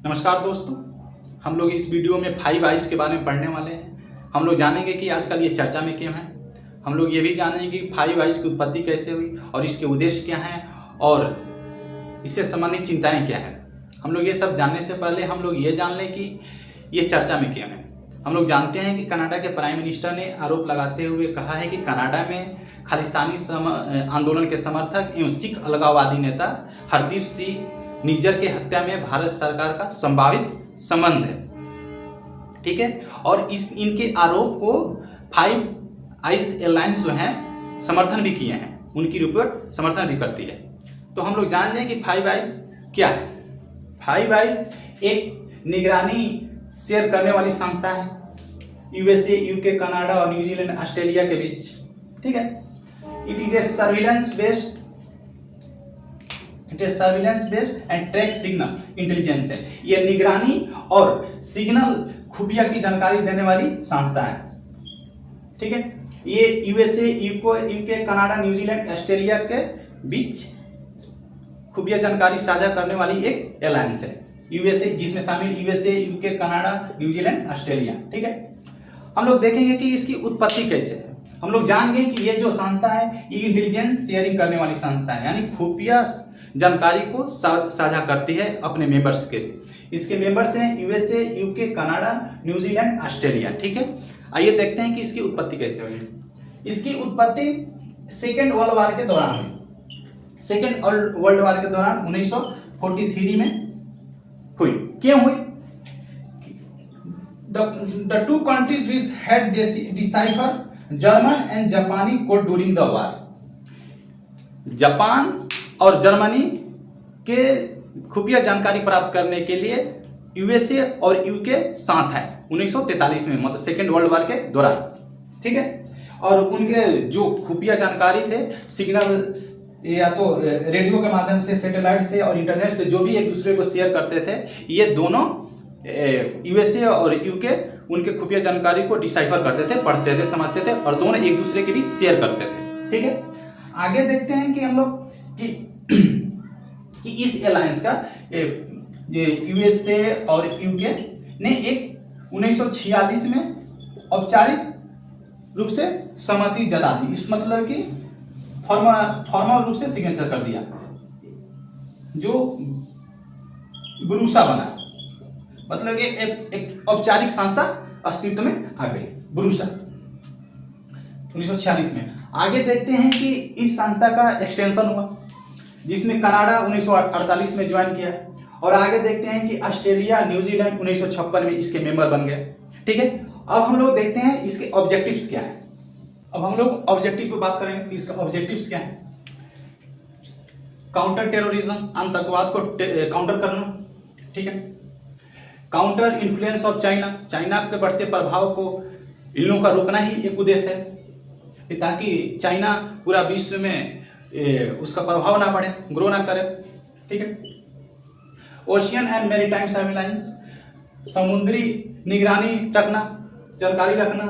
नमस्कार दोस्तों, हम लोग इस वीडियो में 5 आइज़ के बारे में पढ़ने वाले हैं। हम लोग जानेंगे कि आजकल ये चर्चा में क्यों है। हम लोग ये भी जानेंगे कि 5 आइज़ की उत्पत्ति कैसे हुई और इसके उद्देश्य क्या हैं और इससे संबंधित चिंताएं क्या हैं। हम लोग ये सब जानने से पहले हम लोग ये जान लें कि ये चर्चा में क्यों है। हम लोग जानते हैं कि कनाडा के प्राइम मिनिस्टर ने आरोप लगाते हुए कहा है कि कनाडा में खालिस्तानी आंदोलन के समर्थक एवं सिख अलगाववादी नेता हरदीप सिंह निज्जर के हत्या में भारत सरकार का संभावित संबंध है। ठीक है, और इनके आरोप को 5 आइज़ एयरलाइंस जो हैं समर्थन भी किए हैं, उनकी रिपोर्ट समर्थन भी करती है। तो हम लोग जान लें कि 5 आइज़ क्या है। 5 आइज़ एक निगरानी शेयर करने वाली संस्था है यूएसए, यूके, कनाडा और न्यूजीलैंड, ऑस्ट्रेलिया के बीच। ठीक है, it is a surveillance based and track signal intelligence है। ये निगरानी और सिग्नल खुफिया की जानकारी देने वाली संस्था है। ठीक है, ये USA, UK, Canada, New Zealand, Australia के बीच खुफिया जानकारी साझा करने वाली एक एलायंस है। यूएसए जिसमें शामिल USA, UK, Canada, New Zealand, Australia. ठीक है, हम लोग देखेंगे कि इसकी उत्पत्ति कैसे है। हम लोग जान गए कि ये जो संस्था है ये इंटेलिजेंस शेयरिंग करने वाली संस्था है, यानी खुफिया जानकारी को साझा करती है अपने मेंबर्स के। इसके मेंबर्स हैं USA, UK, Canada, New Zealand, Australia. ठीक है, आइए देखते हैं कि इसकी उत्पत्ति कैसे हुई। इसकी उत्पत्ति सेकेंड वर्ल्ड वॉर के दौरान हुई। सेकेंड वर्ल्ड वॉर के दौरान 1943 में हुई। क्यों हुई? The two countries which had deciphered German and Japanese code during the war. Japan और जर्मनी के खुफिया जानकारी प्राप्त करने के लिए यूएसए और यूके साथ है 1943 में, मतलब सेकेंड वर्ल्ड वॉर के दौरान। ठीक है, और उनके जो खुफिया जानकारी थे सिग्नल या तो रेडियो के माध्यम से, सैटेलाइट से और इंटरनेट से जो भी एक दूसरे को शेयर करते थे, ये दोनों यूएसए और यूके उनके खुफिया जानकारी को डिसाइफर करते थे, पढ़ते थे, समझते थे और दोनों एक दूसरे के बीच शेयर करते थे। ठीक है, आगे देखते हैं कि हम लोग कि इस एलायंस का यूएसए और यूके ने एक 1946 में औपचारिक रूप से सहमति जता दी। इस मतलब कि फॉर्मल रूप से सिग्नेचर कर दिया, जो ब्रूसा बना, मतलब कि एक औपचारिक संस्था अस्तित्व में आ गई, ब्रूसा 1946 में। आगे देखते हैं कि इस संस्था का एक्सटेंशन हुआ जिसमें कनाडा 1948 में ज्वाइन किया, और आगे देखते हैं कि ऑस्ट्रेलिया, न्यूजीलैंड 1956 में इसके मेंबर बन गए। ठीक है, अब हम लोग देखते हैं इसके ऑब्जेक्टिव्स क्या है। अब हम लोग ऑब्जेक्टिव पे बात करेंगे कि इसका ऑब्जेक्टिव्स क्या है। काउंटर टेररिज्म, आतंकवाद को काउंटर करना। ठीक है, counter influence of China, China के बढ़ते प्रभाव को इन लोगों का रोकना ही एक उद्देश्य है, ताकि चाइना पूरा विश्व में उसका प्रभाव ना बढ़े, ग्रो ना करे। ठीक है, ओशियन एंड मैरीटाइम सर्विलांस, समुद्री निगरानी रखना, जानकारी रखना,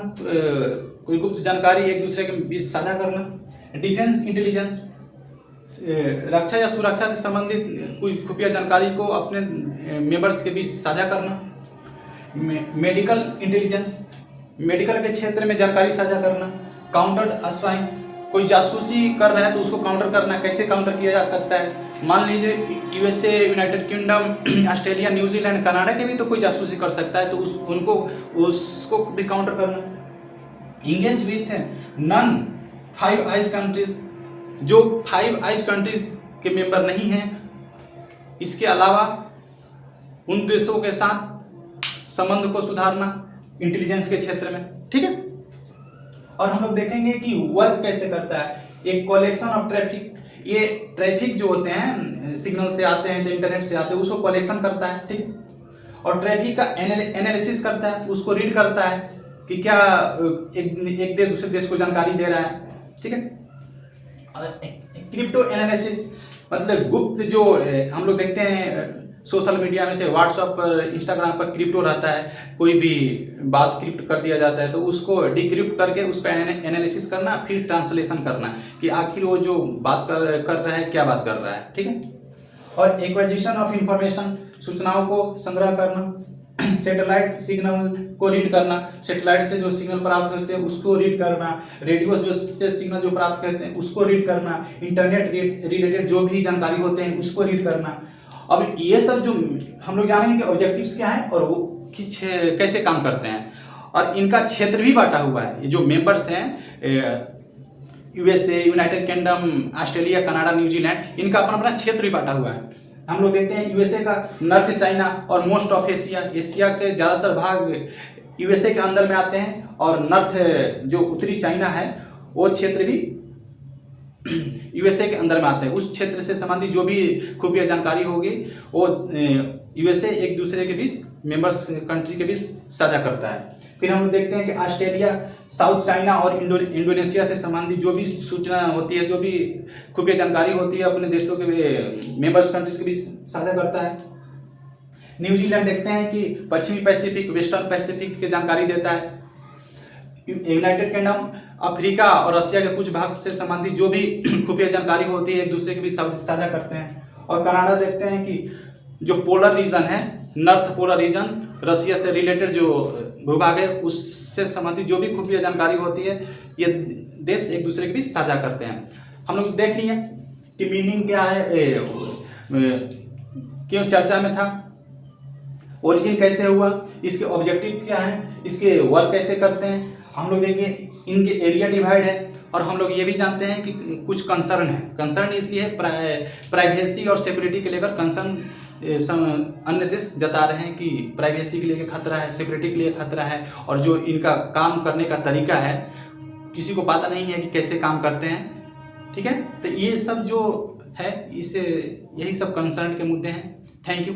कोई गुप्त जानकारी एक दूसरे के बीच साझा करना। डिफेंस इंटेलिजेंस, रक्षा या सुरक्षा से संबंधित कोई खुफिया जानकारी को अपने मेंबर्स के बीच साझा करना। मेडिकल इंटेलिजेंस, मेडिकल के क्षेत्र में जानकारी साझा करना। काउंटर स्पाइंग, कोई जासूसी कर रहा है तो उसको काउंटर करना, कैसे काउंटर किया जा सकता है। मान लीजिए USA, United kingdom, Australia, New Zealand, Canada के भी तो कोई जासूसी कर सकता है, तो उसको भी काउंटर करना। Engage with non 5 eyes countries, जो 5 आइज़ कंट्रीज के मेंबर नहीं हैं, इसके अलावा उन देशों के साथ संबंध को सुधारना इंटेलिजेंस के क्षेत्र में। ठीक है, और हम लोग देखेंगे कि वर्क कैसे करता है। एक कलेक्शन ऑफ ट्रैफिक, ये ट्रैफिक जो होते हैं सिग्नल से आते हैं, चाहे इंटरनेट से आते हैं, उसको कलेक्शन करता है। ठीक है, और ट्रैफिक का एनालिसिस करता है, उसको रीड करता है कि क्या एक देश दूसरे देश को जानकारी दे रहा है। ठीक है, क्रिप्टो एनालिसिस, मतलब गुप्त जो हम लोग देखते हैं सोशल मीडिया में, चाहे व्हाट्सएप पर, इंस्टाग्राम पर क्रिप्टो रहता है, कोई भी बात क्रिप्ट कर दिया जाता है तो उसको डिक्रिप्ट करके उस पर एनालिसिस करना, फिर ट्रांसलेशन करना कि आखिर वो जो बात कर रहा है क्या बात कर रहा है। ठीक है, और एक्विजिशन ऑफ इंफॉर्मेशन, सूचनाओं को संग्रह करना, सैटेलाइट सिग्नल को रीड करना, सैटेलाइट से जो सिग्नल प्राप्त होते हैं उसको रीड करना, रेडियो जो से सिग्नल जो प्राप्त करते हैं उसको रीड करना, इंटरनेट रिलेटेड जो भी जानकारी होते हैं उसको रीड करना। अब ये सब जो हम लोग जानेंगे कि ऑब्जेक्टिव्स क्या हैं और वो किस कैसे काम करते हैं, और इनका क्षेत्र भी बांटा हुआ है। ये जो मेंबर्स हैं USA, United kingdom, Australia, Canada, New Zealand, इनका अपना अपना क्षेत्र भी बांटा हुआ है। हम लोग देखते हैं यूएसए का नॉर्थ चाइना और मोस्ट ऑफ एशिया, एशिया के ज़्यादातर भाग यूएसए के अंदर में आते हैं, और नॉर्थ जो उत्तरी चाइना है वो क्षेत्र भी यूएसए के अंदर में आते हैं। उस क्षेत्र से संबंधित जो भी खुफिया जानकारी होगी वो यूएसए एक दूसरे के बीच, मेंबर्स कंट्री के बीच साझा करता है। फिर हम लोग देखते हैं कि ऑस्ट्रेलिया साउथ चाइना और इंडोनेशिया से संबंधित जो भी सूचना होती है, जो भी खुफिया जानकारी होती है, अपने देशों के मेंबर्स कंट्रीज के बीच साझा करता है। न्यूजीलैंड देखते हैं कि पश्चिमी पैसिफिक, वेस्टर्न पैसिफिक की जानकारी देता है। यूनाइटेड किंगडम अफ्रीका और रशिया के कुछ भाग से संबंधित जो भी खुफिया जानकारी होती है एक दूसरे के बीच साझा करते हैं। और कनाडा देखते हैं कि जो पोलर रीजन है, नॉर्थ पोलर रीजन, रशिया से रिलेटेड जो भूभाग है उससे संबंधित जो भी खुफिया जानकारी होती है ये देश एक दूसरे के बीच साझा करते हैं। हम लोग देख लिए कि मीनिंग क्या है, क्यों चर्चा में था, ओरिजिन कैसे हुआ, इसके ऑब्जेक्टिव क्या है, इसके वर्क कैसे करते हैं। हम लोग देखेंगे इनके एरिया डिवाइड है, और हम लोग ये भी जानते हैं कि कुछ कंसर्न है। कंसर्न इसलिए प्राइवेसी और सिक्योरिटी के लेकर कंसर्न अन्य देश जता रहे हैं कि प्राइवेसी के लिए खतरा है, सिक्योरिटी के लिए खतरा है, और जो इनका काम करने का तरीका है किसी को पता नहीं है कि कैसे काम करते हैं। ठीक है, तो ये सब जो है इससे यही सब कंसर्न के मुद्दे हैं। Thank you.